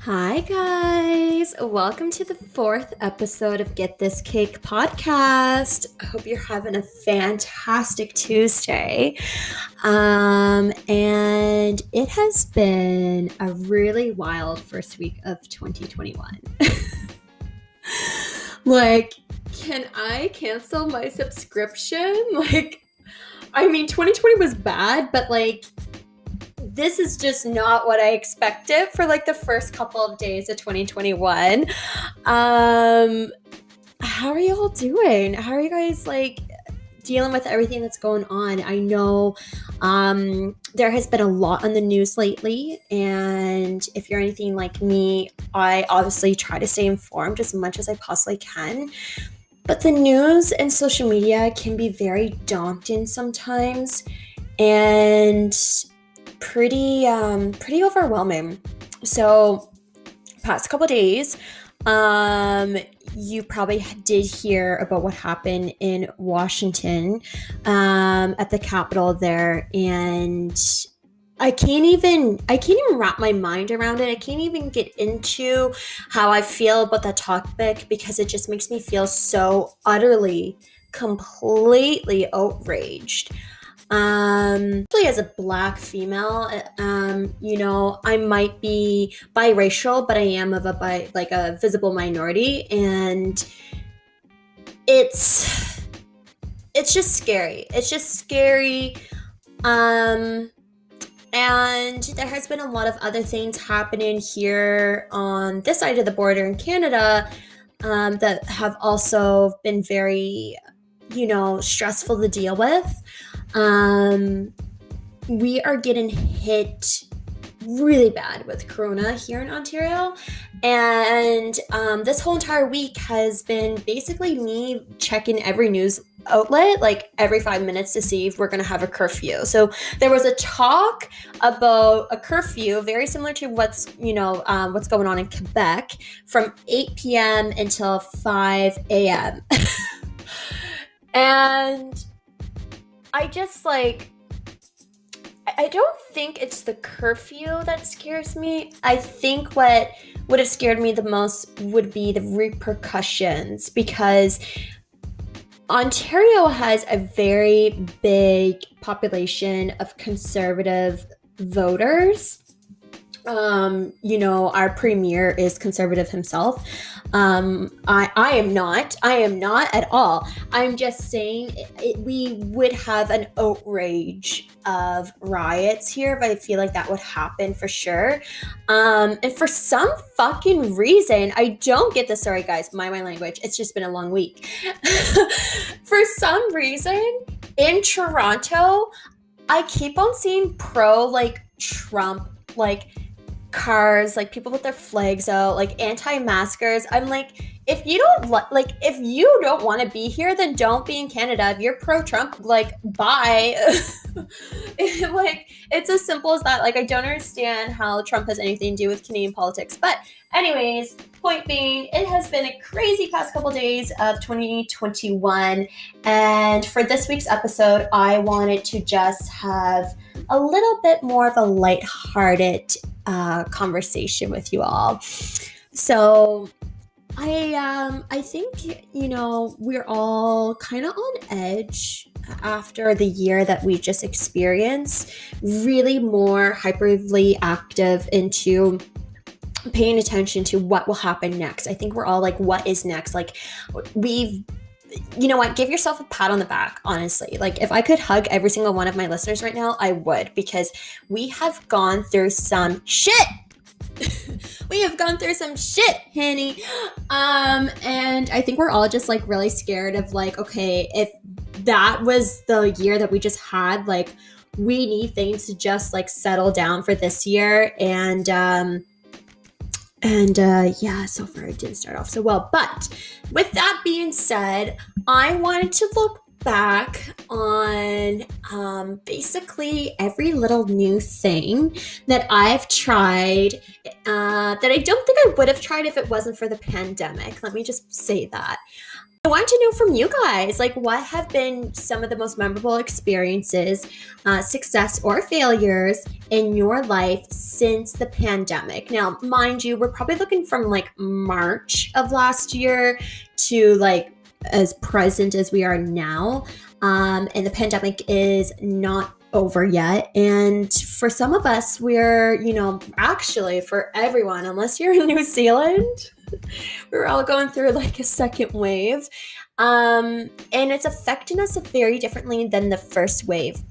Hi, guys. Welcome to the fourth episode of Get This Cake podcast. I hope you're having a fantastic Tuesday. And it has been a really wild first week of 2021. Can I cancel my subscription? 2020 was bad, but this is just not what I expected for the first couple of days of 2021. How are you all doing? How are you guys dealing with everything that's going on? I know there has been a lot on the news lately, and if you're anything like me, I obviously try to stay informed as much as I possibly can. But the news and social media can be very daunting sometimes, and pretty overwhelming. So past couple days, you probably did hear about what happened in Washington, at the Capitol there, and I can't even wrap my mind around it. I can't even get into how I feel about that topic because it just makes me feel so utterly, completely outraged. Especially as a Black female, I might be biracial, but I am of a visible minority, and it's just scary. It's just scary. And there has been a lot of other things happening here on this side of the border in Canada, that have also been very, stressful to deal with. We are getting hit really bad with Corona here in Ontario, and this whole entire week has been basically me checking every news outlet every 5 minutes to see if we're going to have a curfew. So there was a talk about a curfew very similar to what's going on in Quebec from 8 p.m. until 5 a.m. And I just I don't think it's the curfew that scares me. I think what would have scared me the most would be the repercussions, because Ontario has a very big population of conservative voters. Our premier is conservative himself. I am not at all. I'm just saying we would have an outrage of riots here, but I feel like that would happen for sure. And for some fucking reason, I don't get this. Sorry guys, mind my language. It's just been a long week. For some reason, in Toronto, I keep on seeing Trump, cars, people with their flags out, anti-maskers. I'm if you don't want to be here, then don't be in Canada. If you're pro-Trump, bye. It's as simple as that. I don't understand how Trump has anything to do with Canadian politics. But anyways, point being, it has been a crazy past couple days of 2021, and for this week's episode, I wanted to just have a little bit more of a lighthearted conversation with you all. So I think we're all kind of on edge after the year that we just experienced, really more hyperly active into paying attention to what will happen next. I think we're all what is next? You know what? Give yourself a pat on the back, honestly. If I could hug every single one of my listeners right now, I would, because we have gone through some shit. We have gone through some shit, Hanny. And I think we're all just really scared of okay, if that was the year that we just had, we need things to just settle down for this year. Yeah, so far it didn't start off so well. But with that being said, I wanted to look back on basically every little new thing that I've tried, that I don't think I would have tried if it wasn't for the pandemic. Let me just say that. I want to know from you guys, like, what have been some of the most memorable experiences, success or failures in your life since the pandemic? Now, mind you, we're probably looking from like March of last year to like as present as we are now. And the pandemic is not over yet. And for some of us, we're, actually for everyone, unless you're in New Zealand, we're all going through like a second wave. And it's affecting us very differently than the first wave.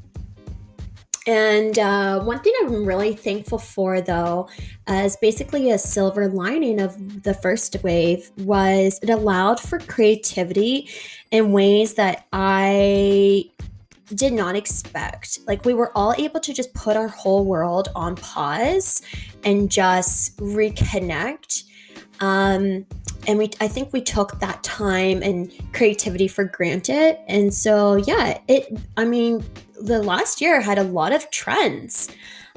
And one thing I'm really thankful for, though, as basically a silver lining of the first wave, was it allowed for creativity in ways that I did not expect. Like, we were all able to just put our whole world on pause and just reconnect. And I think we took that time and creativity for granted. And so, yeah, the last year had a lot of trends.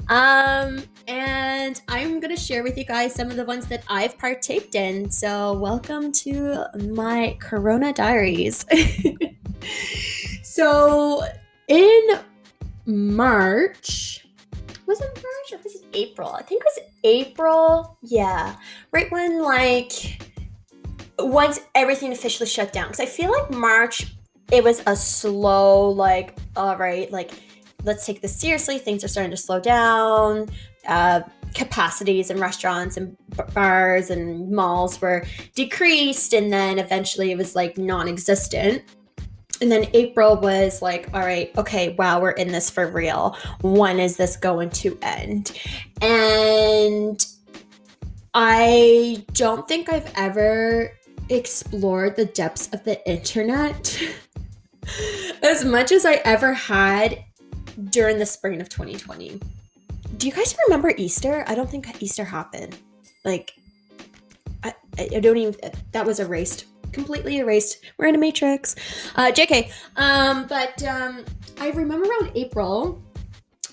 And I'm going to share with you guys some of the ones that I've partaked in. So welcome to my Corona Diaries. So in March, was it March or was it April? I think it was April. Yeah. Right when once everything officially shut down. Because I feel like March, it was a slow, like, all right, like, let's take this seriously. Things are starting to slow down. Capacities in restaurants and bars and malls were decreased. And then eventually it was like non-existent. And then April was like, all right, okay, wow, we're in this for real. When is this going to end? And I don't think I've ever explored the depths of the internet as much as I ever had during the spring of 2020. Do you guys remember Easter? I don't think Easter happened. Like, I don't even, that was erased. Completely erased. We're in a matrix. JK. But I remember around April,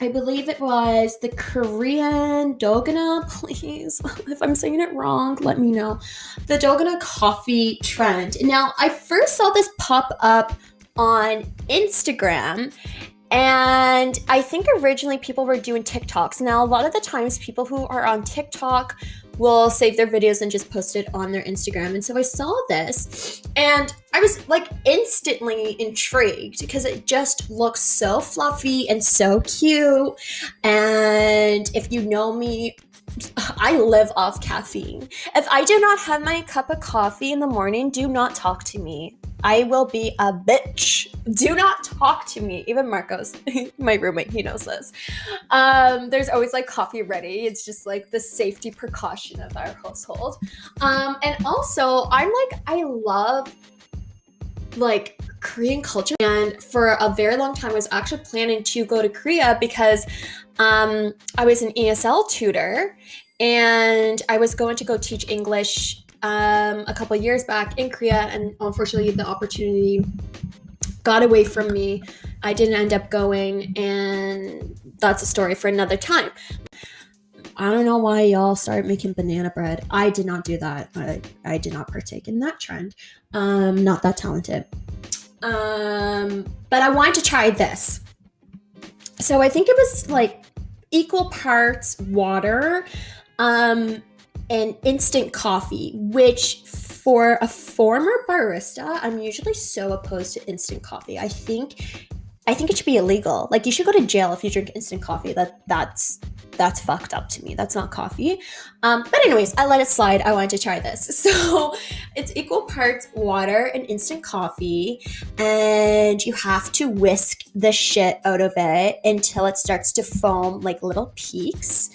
I believe it was the Korean Dolgona, please. If I'm saying it wrong, let me know. The Dolgona coffee trend. Now, I first saw this pop up on Instagram, and I think originally people were doing TikToks. Now, a lot of the times people who are on TikTok will save their videos and just post it on their Instagram. And so I saw this and I was like instantly intrigued because it just looks so fluffy and so cute. And if you know me, I live off caffeine. If I do not have my cup of coffee in the morning, do not talk to me. I will be a bitch. Do not talk to me. Even Marcos, my roommate, he knows this. There's always like coffee ready. It's just like the safety precaution of our household. And also, I love like Korean culture. And for a very long time, I was actually planning to go to Korea because I was an ESL tutor and I was going to go teach English a couple of years back in Korea, and unfortunately the opportunity got away from me. I didn't end up going, and that's a story for another time. I don't know why y'all started making banana bread. I did not do that. I did not partake in that trend. Not that talented. But I wanted to try this. So I think it was like equal parts water, and instant coffee, which for a former barista, I'm usually so opposed to instant coffee. I think it should be illegal. Like, you should go to jail if you drink instant coffee. That's fucked up to me. That's not coffee. But anyways, I let it slide. I wanted to try this. So it's equal parts water and instant coffee, and you have to whisk the shit out of it until it starts to foam like little peaks.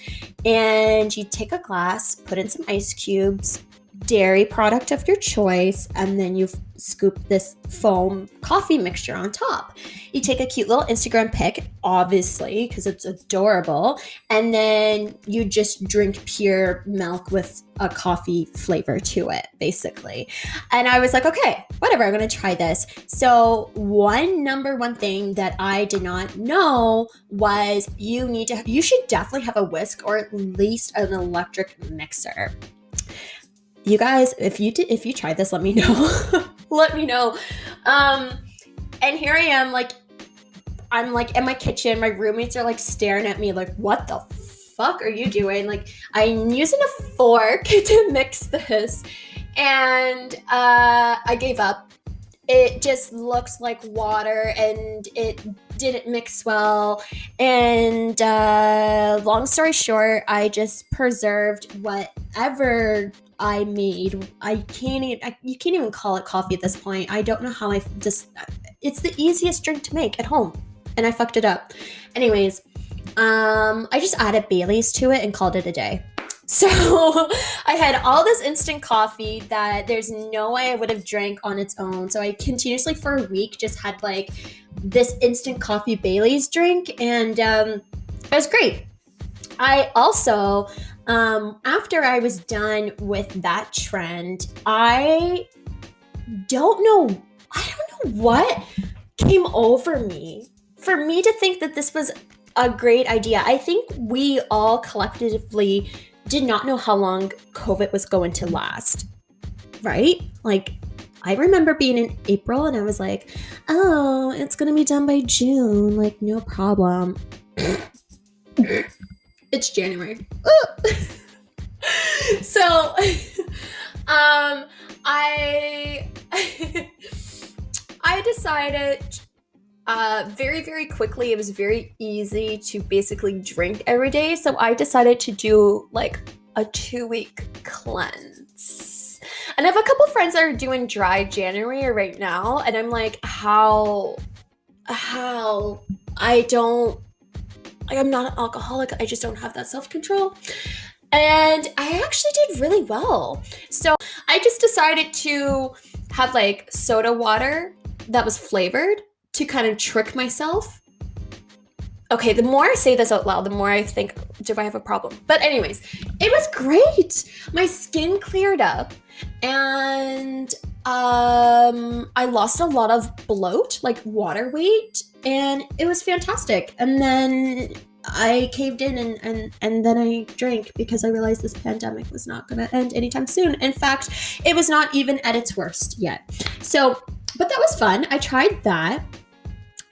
And you take a glass, put in some ice cubes, dairy product of your choice, and then you scoop this foam coffee mixture on top. You take a cute little Instagram pic, obviously, because it's adorable, and then you just drink pure milk with a coffee flavor to it, basically. And I was like, okay, whatever, I'm gonna try this. So number one thing that I did not know was you should definitely have a whisk or at least an electric mixer. You guys, if you try this, let me know. Let me know. Um, and here I am, like, I'm like in my kitchen. My roommates are like staring at me, like, what the fuck are you doing? Like, I'm using a fork to mix this, and I gave up. It just looks like water, and it didn't mix well. And long story short, I just preserved whatever I made. You can't even call it coffee at this point. I don't know how I just. It's the easiest drink to make at home, and I fucked it up. Anyways, I just added Bailey's to it and called it a day. So I had all this instant coffee that there's no way I would have drank on its own. So I continuously for a week just had like this instant coffee Bailey's drink, and it was great. I also, after I was done with that trend, don't know, I don't know what came over me for me to think that this was a great idea. I think we all collectively did not know how long COVID was going to last, right? Like, I remember being in April and I was like, oh, it's going to be done by June. Like, no problem. It's January. So, I I decided very, very quickly, it was very easy to basically drink every day. So I decided to do like a 2-week cleanse. And I have a couple friends that are doing dry January right now. And I'm like, how, I'm not an alcoholic. I just don't have that self-control. And I actually did really well. So I just decided to have like soda water that was flavored to kind of trick myself. Okay, the more I say this out loud, the more I think, do I have a problem? But anyways, it was great. My skin cleared up, and I lost a lot of bloat, like water weight, and it was fantastic. And then I caved in and then I drank because I realized this pandemic was not going to end anytime soon. In fact, it was not even at its worst yet. So, but that was fun. I tried that.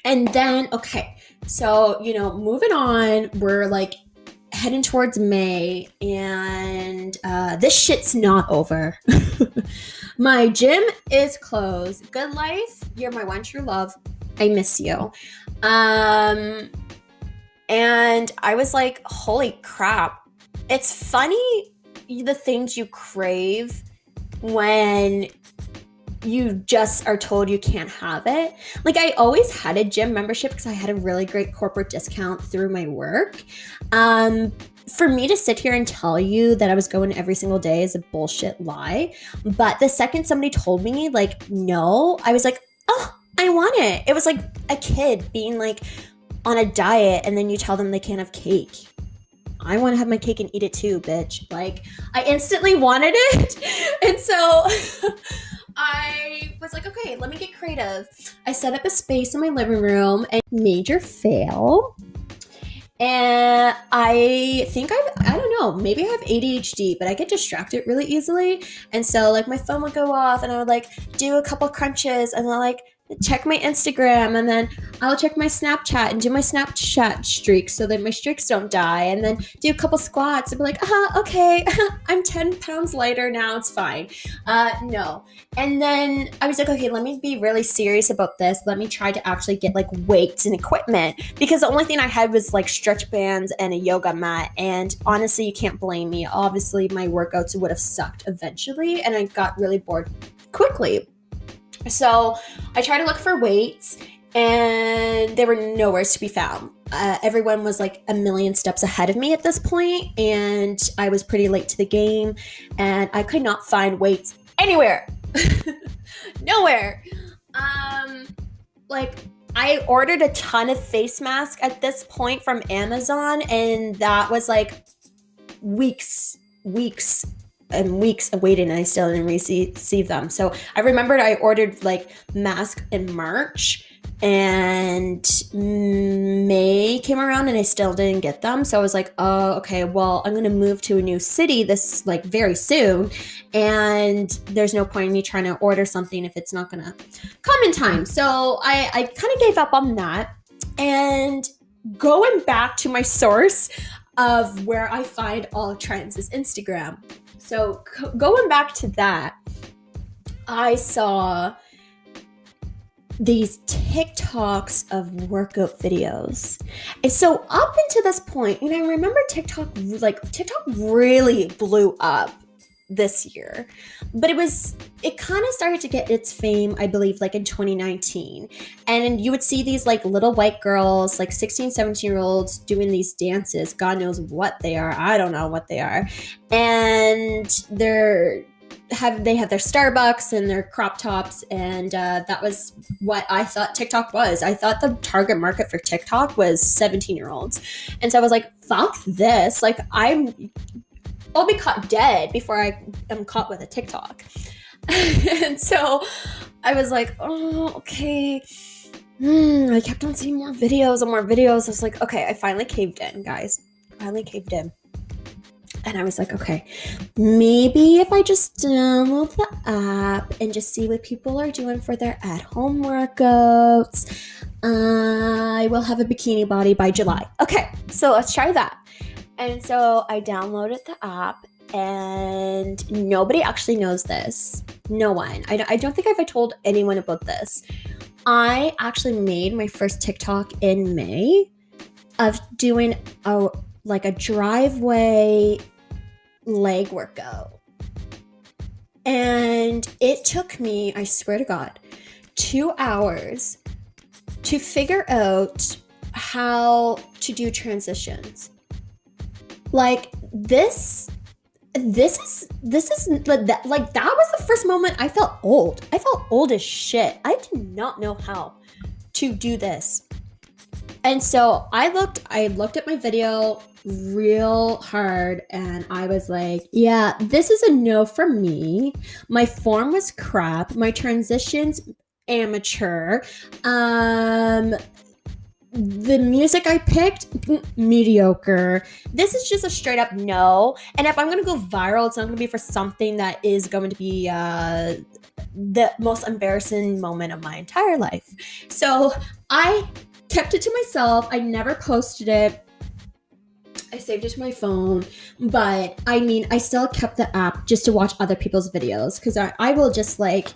And then, okay, so, moving on, we're like heading towards May, and this shit's not over. My gym is closed. Good life, you're my one true love. I miss you. And I was like, holy crap. It's funny the things you crave when you just are told you can't have it. Like, I always had a gym membership because I had a really great corporate discount through my work. For me to sit here and tell you that I was going every single day is a bullshit lie. But the second somebody told me, like, no, I was like, oh, I want it. It was like a kid being like on a diet and then you tell them they can't have cake. I want to have my cake and eat it too, bitch. Like, I instantly wanted it. And so I was like, okay, let me get creative. I set up a space in my living room, and major fail. And I think I don't know, maybe I have ADHD, but I get distracted really easily. And so like my phone would go off and I would like do a couple crunches and then like check my Instagram, and then I'll check my Snapchat and do my Snapchat streaks so that my streaks don't die, and then do a couple squats and be like, okay, I'm 10 pounds lighter now, it's fine. No. And then I was like, okay, let me be really serious about this. Let me try to actually get like weights and equipment, because the only thing I had was like stretch bands and a yoga mat. And honestly, you can't blame me. Obviously, my workouts would have sucked eventually, and I got really bored quickly. So I tried to look for weights, and they were nowhere to be found. Everyone was like a million steps ahead of me at this point, and I was pretty late to the game, and I could not find weights anywhere. Nowhere. Like, I ordered a ton of face masks at this point from Amazon, and that was like weeks and weeks of waiting, and I still didn't receive them. So I remembered I ordered like mask in March, and May May came around and I still didn't get them. So I was like, oh, okay, well, I'm going to move to a new city this like very soon. And there's no point in me trying to order something if it's not going to come in time. So I kind of gave up on that. And going back to my source of where I find all trends is Instagram. So going back to that, I saw these TikToks of workout videos. And so up until this point, and I remember TikTok really blew up this year, but it kind of started to get its fame, I believe, like in 2019. And you would see these like little white girls, like 16, 17-year-olds doing these dances. God knows what they are. I don't know what they are. And they have their Starbucks and their crop tops, and that was what I thought TikTok was. I thought the target market for TikTok was 17-year-olds. And so I was like, fuck this. Like, I'll be caught dead before I am caught with a TikTok. And so I was like, oh, okay. I kept on seeing more videos and more videos. I was like, okay, I finally caved in, guys. Finally caved in. And I was like, okay, maybe if I just download the app and just see what people are doing for their at-home workouts, I will have a bikini body by July. Okay, so let's try that. And so I downloaded the app, and nobody actually knows this. No one. I don't think I've told anyone about this. I actually made my first TikTok in May of doing a driveway leg workout. And it took me, I swear to God, 2 hours to figure out how to do transitions. Like this is like that was the first moment I felt old. I felt old as shit. I did not know how to do this. And so I looked at my video real hard, and I was like, yeah, this is a no for me. My form was crap. My transitions, amateur. The music I picked, mediocre. This is just a straight up no. And if I'm going to go viral, it's not going to be for something that is going to be the most embarrassing moment of my entire life. So I kept it to myself. I never posted it. I saved it to my phone. But I mean, I still kept the app just to watch other people's videos, because I will just like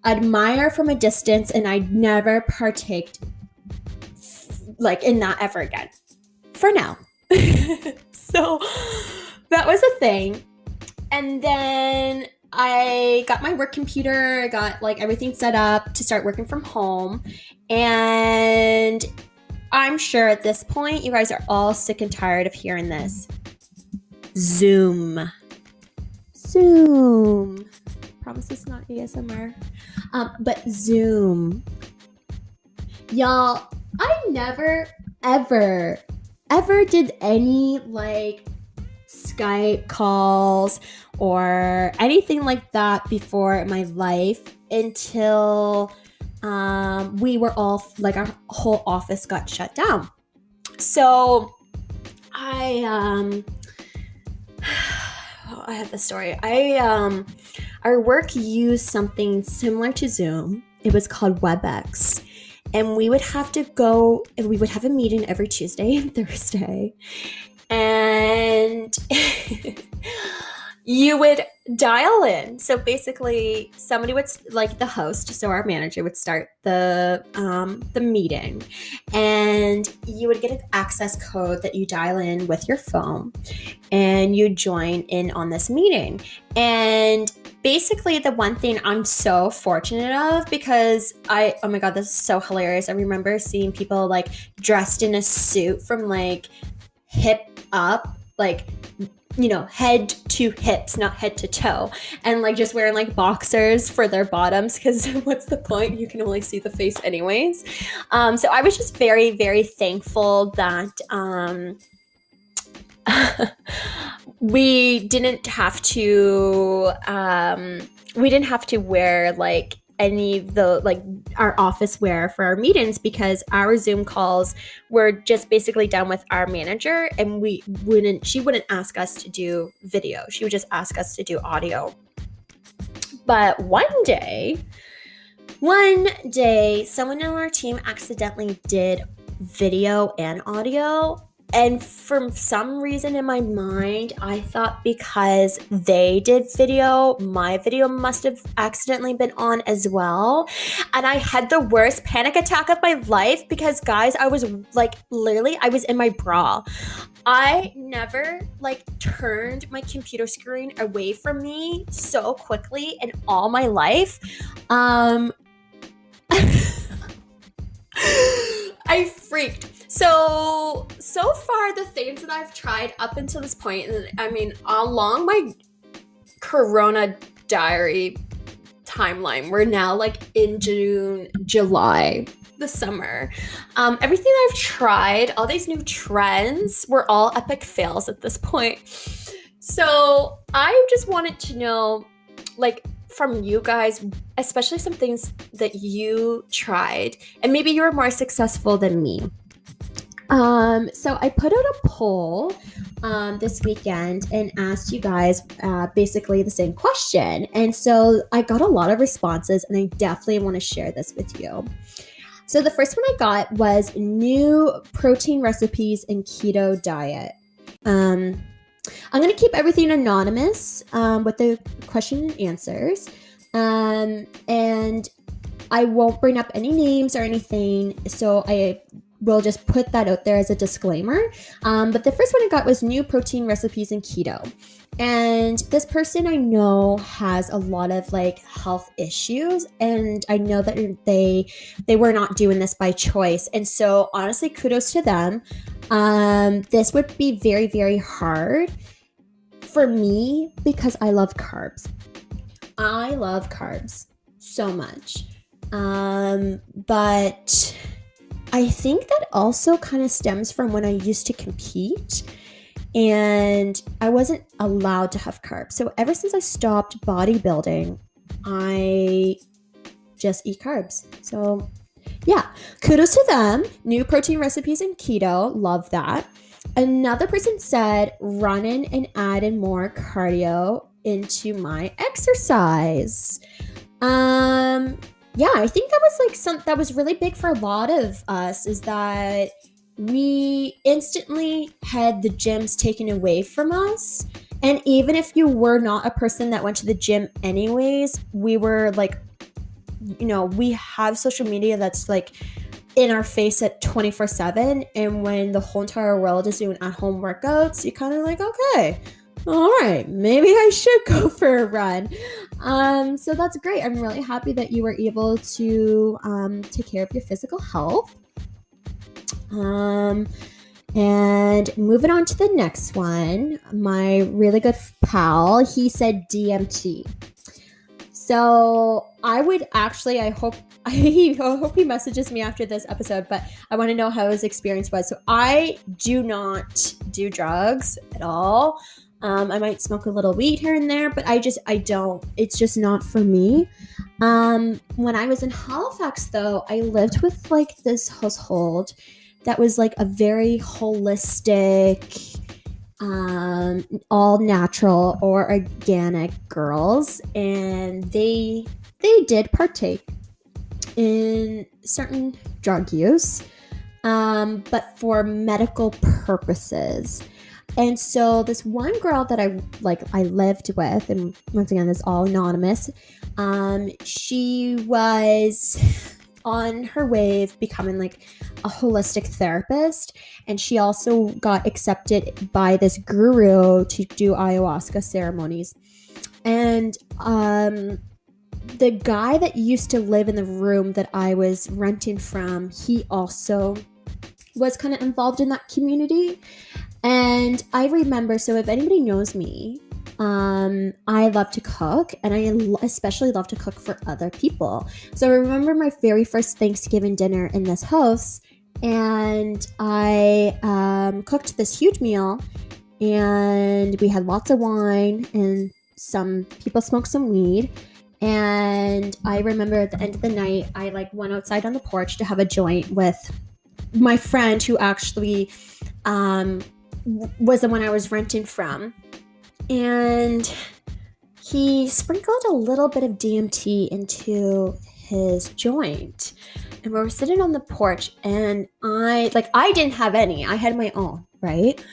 admire from a distance, and I never partaked like in that ever again for now. So that was a thing. And then I got my work computer. I got like everything set up to start working from home. And I'm sure at this point you guys are all sick and tired of hearing this. Zoom. Promise it's not ASMR. But Zoom. Y'all, I never, ever did any like Skype calls or anything like that before in my life until we were all like, our whole office got shut down. So I have the story. Our work used something similar to Zoom. It was called WebEx. And we would have a meeting every Tuesday and Thursday. And you would dial in. So basically somebody would, like the host, so our manager would start the meeting, and you would get an access code that you dial in with your phone, and you join in on this meeting. And basically the one thing I'm so fortunate of, because oh my God, this is so hilarious. I remember seeing people like dressed in a suit from like hip up, like, you know, head to hips, not head to toe, and like just wearing like boxers for their bottoms, because what's the point? You can only see the face anyways. So I was just very, very thankful that we didn't have to wear like any of the like our office wear for our meetings, because our Zoom calls were just basically done with our manager, and she wouldn't ask us to do video. She would just ask us to do audio. But one day, someone on our team accidentally did video and audio. And for some reason in my mind, I thought because they did video, my video must have accidentally been on as well. And I had the worst panic attack of my life because, guys, I was like, literally, I was in my bra. I never like turned my computer screen away from me so quickly in all my life. I freaked. So far, the things that I've tried up until this point, and I mean, along my Corona diary timeline, we're now like in June, July, the summer. Everything I've tried, all these new trends, were all epic fails at this point. So I just wanted to know, like, from you guys, especially some things that you tried, and maybe you were more successful than me. So I put out a poll this weekend and asked you guys basically the same question. And so I got a lot of responses, and I definitely want to share this with you. So the first one I got was new protein recipes and keto diet. I'm going to keep everything anonymous with the question and answers. And I won't bring up any names or anything. So I will just put that out there as a disclaimer. But the first one I got was new protein recipes and keto. And this person I know has a lot of like health issues, and I know that they were not doing this by choice. And so honestly, kudos to them. This would be very, very hard for me because I love carbs. I love carbs so much. But I think that also kind of stems from when I used to compete and I wasn't allowed to have carbs. So ever since I stopped bodybuilding, I just eat carbs. So yeah, kudos to them. New protein recipes and keto. Love that. Another person said, running and adding more cardio into my exercise. Yeah, I think that was like that was really big for a lot of us, is that we instantly had the gyms taken away from us. And even if you were not a person that went to the gym anyways, we were like, you know, we have social media that's like in our face at 24/7. And when the whole entire world is doing at-home workouts, you kind of like, okay, all right, maybe I should go for a run. So that's great. I'm really happy that you were able to take care of your physical health. And moving on to the next one, my really good pal, he said DMT. So I would actually, I hope he messages me after this episode, but I want to know how his experience was. So I do not do drugs at all. I might smoke a little weed here and there, but I don't. It's just not for me. When I was in Halifax, though, I lived with like this household that was like a very holistic, all natural or organic girls, and they did partake in certain drug use, but for medical purposes. And so this one girl that I lived with, and once again, this is all anonymous, she was on her way of becoming like a holistic therapist, and she also got accepted by this guru to do ayahuasca ceremonies. And the guy that used to live in the room that I was renting from, he also was kind of involved in that community. And I remember, so if anybody knows me, I love to cook, and I especially love to cook for other people. So I remember my very first Thanksgiving dinner in this house, and I cooked this huge meal, and we had lots of wine, and some people smoked some weed. And I remember at the end of the night, I like went outside on the porch to have a joint with my friend who actually um, was the one I was renting from. And he sprinkled a little bit of DMT into his joint. And we were sitting on the porch, and I didn't have any. I had my own, right?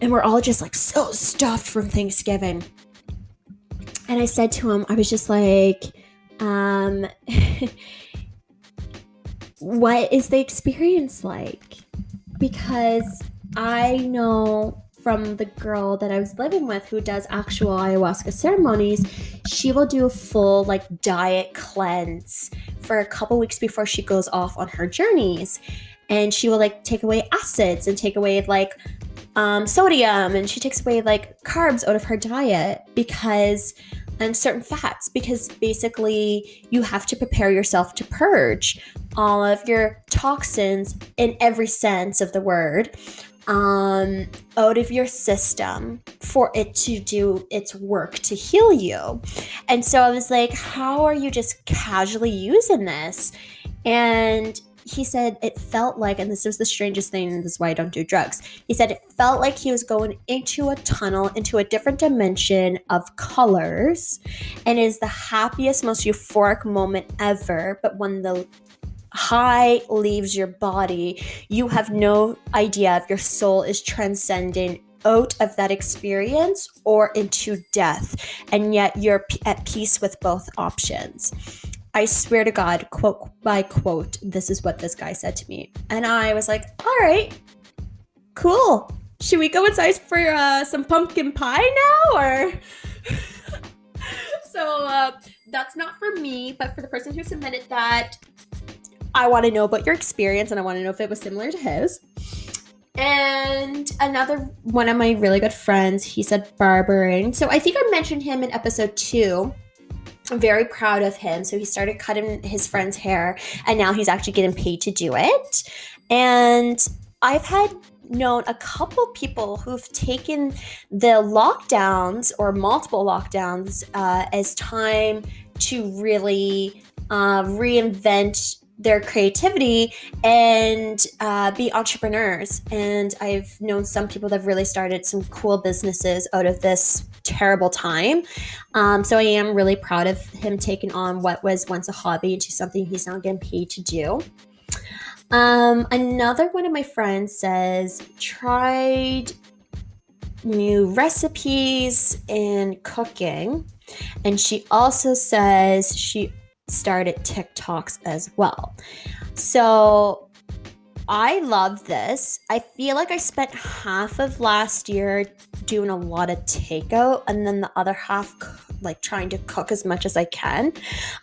And we're all just like so stuffed from Thanksgiving. And I said to him, I was just like, what is the experience like? Because I know from the girl that I was living with who does actual ayahuasca ceremonies, she will do a full like diet cleanse for a couple weeks before she goes off on her journeys. And she will like take away acids and take away like sodium, and she takes away like carbs out of her diet and certain fats, because basically you have to prepare yourself to purge all of your toxins in every sense of the word out of your system for it to do its work to heal you. And so I was like, how are you just casually using this? And he said it felt like, and this was the strangest thing, and this is why I don't do drugs. He said it felt like he was going into a tunnel, into a different dimension of colors, and it is the happiest, most euphoric moment ever. But when the high leaves your body, you have no idea if your soul is transcending out of that experience or into death, and yet you're at peace with both options. I swear to God, quote by quote, this is what this guy said to me. And I was like, all right, cool. Should we go inside for some pumpkin pie now? Or so that's not for me, but for the person who submitted that, I want to know about your experience, and I want to know if it was similar to his. And another one of my really good friends, he said barbering. So I think I mentioned him in episode 2. I'm very proud of him. So he started cutting his friend's hair, and now he's actually getting paid to do it. And I've had known a couple people who've taken the lockdowns or multiple lockdowns as time to really reinvent their creativity and be entrepreneurs. And I've known some people that have really started some cool businesses out of this terrible time. So I am really proud of him taking on what was once a hobby into something he's now getting paid to do. Another one of my friends says tried new recipes in cooking, and she also says she started TikToks as well. So I love this. I feel like I spent half of last year doing a lot of takeout, and then the other half like trying to cook as much as I can.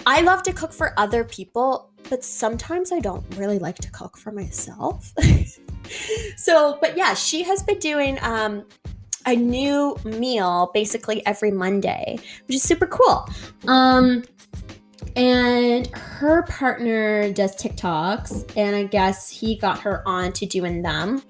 I love to cook for other people, but sometimes I don't really like to cook for myself. But yeah, she has been doing a new meal basically every Monday, which is super cool. And her partner does TikToks, and I guess he got her on to doing them.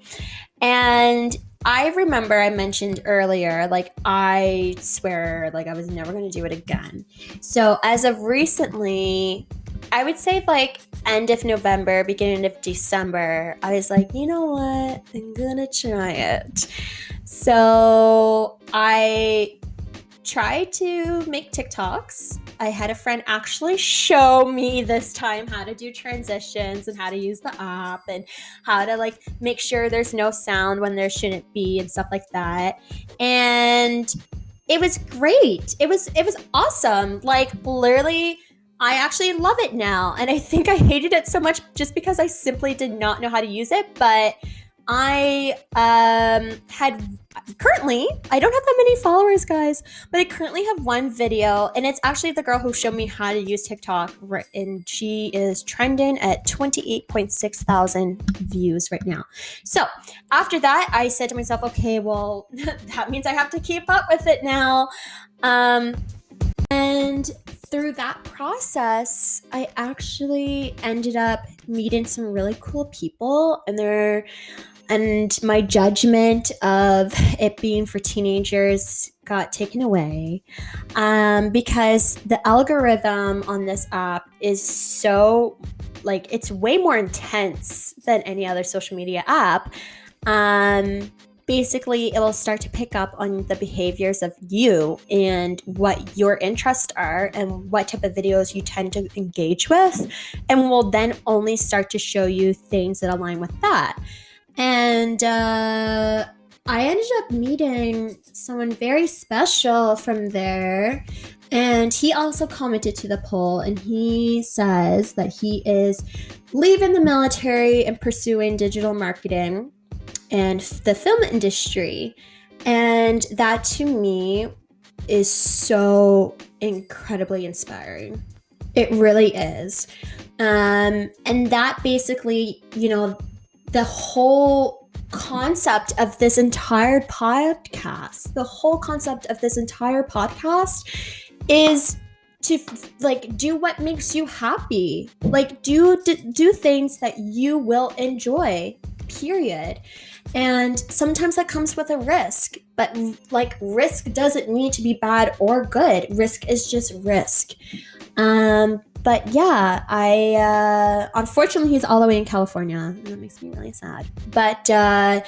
And I remember I mentioned earlier, like, I swear, like, I was never going to do it again. So as of recently, I would say like end of November, beginning of December, I was like, you know what? I'm going to try it. So I tried to make TikToks. I had a friend actually show me this time how to do transitions and how to use the app and how to like make sure there's no sound when there shouldn't be and stuff like that. And it was great. It was awesome. Like literally, I actually love it now. And I think I hated it so much just because I simply did not know how to use it. But I currently, I don't have that many followers, guys, but I currently have one video, and it's actually the girl who showed me how to use TikTok, and she is trending at 28.6 thousand views right now. So after that, I said to myself, okay, well, that means I have to keep up with it now. And through that process, I actually ended up meeting some really cool people, and they're and my judgment of it being for teenagers got taken away, because the algorithm on this app is so, like, it's way more intense than any other social media app. Basically, it will start to pick up on the behaviors of you and what your interests are and what type of videos you tend to engage with, and will then only start to show you things that align with that. And I ended up meeting someone very special from there. And he also commented to the poll, and he says that he is leaving the military and pursuing digital marketing and the film industry. And that to me is so incredibly inspiring. It really is. And that basically, the whole concept of this entire podcast, is to do what makes you happy. Like do things that you will enjoy, period. And sometimes that comes with a risk, but risk doesn't need to be bad or good. Risk is just risk. But yeah, I unfortunately he's all the way in California, and that makes me really sad. But yeah,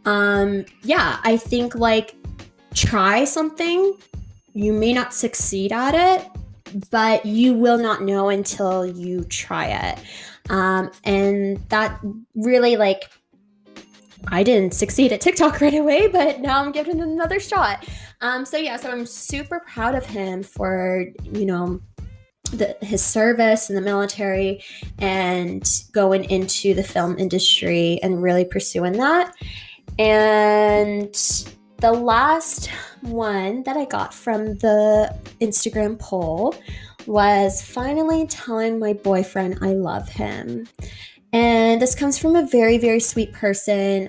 I think try something. You may not succeed at it, but you will not know until you try it. And that really I didn't succeed at TikTok right away, but now I'm giving it another shot. So I'm super proud of him for, his service in the military and going into the film industry and really pursuing that. And the last one that I got from the Instagram poll was finally telling my boyfriend I love him. And this comes from a very, very sweet person.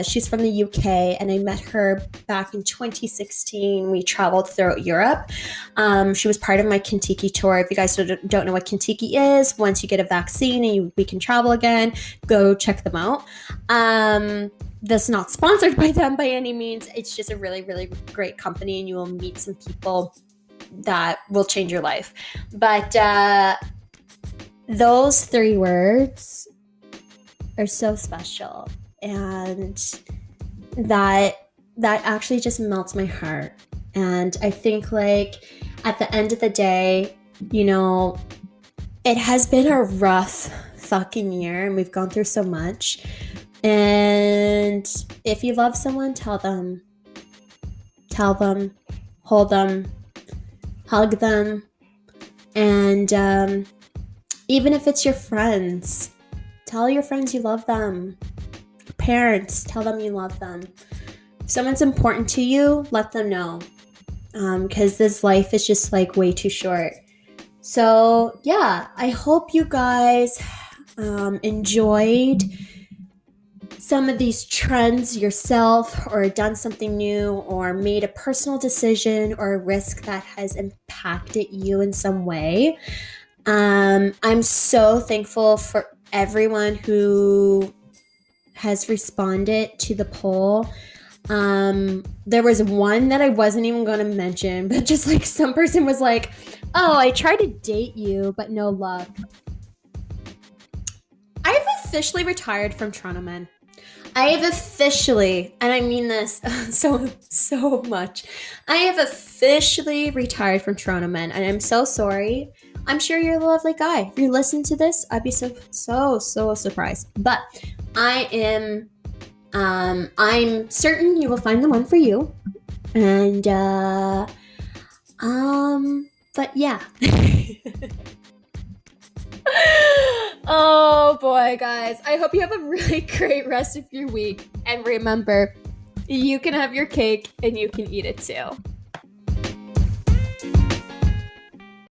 She's from the UK, and I met her back in 2016. We traveled throughout Europe. She was part of my Kentucky tour. If you guys don't know what Kentucky is, once you get a vaccine and we can travel again, go check them out. That's not sponsored by them by any means. It's just a really, really great company, and you will meet some people that will change your life. But those 3 words are so special, and that actually just melts my heart. And I think at the end of the day, it has been a rough fucking year, and we've gone through so much. And if you love someone, tell them, hold them, hug them, and even if it's your friends, tell your friends you love them. Your parents, tell them you love them. If someone's important to you, let them know. Because this life is just way too short. So yeah, I hope you guys enjoyed some of these trends yourself, or done something new, or made a personal decision or a risk that has impacted you in some way. I'm so thankful for everyone who has responded to the poll. There was one that I wasn't even going to mention, but just some person was like, "Oh, I tried to date you, but no luck." I've officially retired from Toronto Men. I have officially, and I mean this so much, I have officially retired from Toronto Men, and I'm so sorry. I'm sure you're a lovely guy. If you listen to this, I'd be so surprised. But I'm certain you will find the one for you. And but yeah. Oh boy, guys. I hope you have a really great rest of your week. And remember, you can have your cake and you can eat it too.